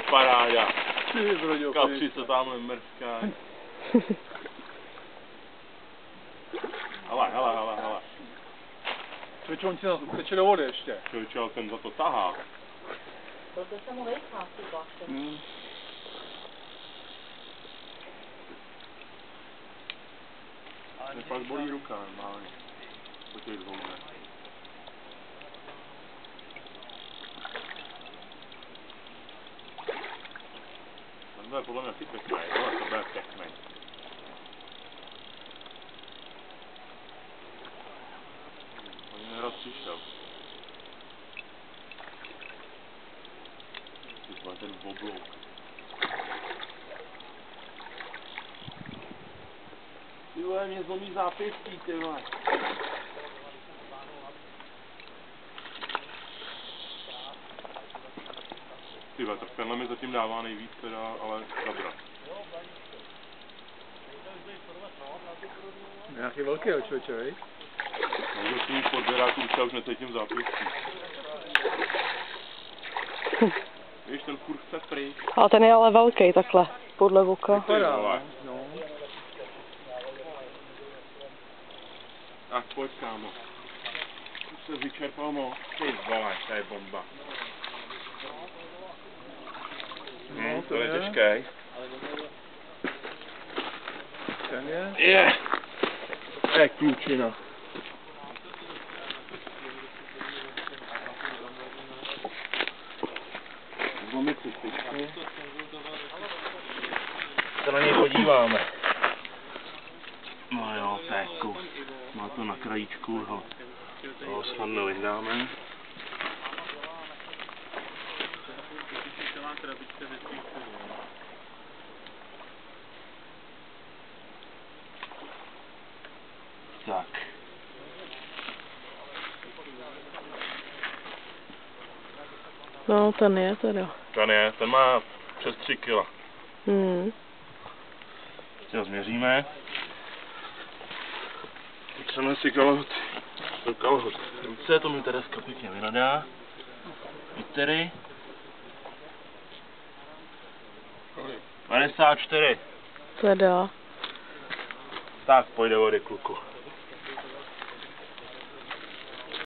paráda. Ty brodě, Kapři se tamhle mrskají. Hele. Člověče, on ti nás uteče do vody ještě. Člověče, ale ten za to tahá. Proto se mu vejchá s tím pláštěm. Mě pak bolí ruka normálně. Po těch dvou dnech. To je podle mě taky pěkný, ale to bude pěkný. On mě raz přišel. Ty vole, ten oblouk. Ty vole, mě zlomí zápěstí, ty vole. Ty vole, tak tenhle mi zatím dává nejvíc teda, ale zabrat. Nějaký velký člověče, vej? No, že svým podběráku už necítím zápěstí. Víš, ten furt chce pryč. Ale ten je ale velký takhle, podle voka. Vypadá, no. Tak pojď, kámo. Už se vyčerpal moc. Ty vole, to je bomba. No, to je těžký. Ten je? Je! Je klučina. Zlomit si styčky. Se na něj podíváme. No jo, to je kus. Má to na krajíčku, ho. To snadno vydáme. Tak. No, ten je teda. Ten má přes 3 kg. Teď ho změříme. Potřebujeme si kalhoty. Do kalhot. Ruce, to mi Tereska pěkně vynadá. Litery. 54. Teda. Tak, pojď do vody, kluku.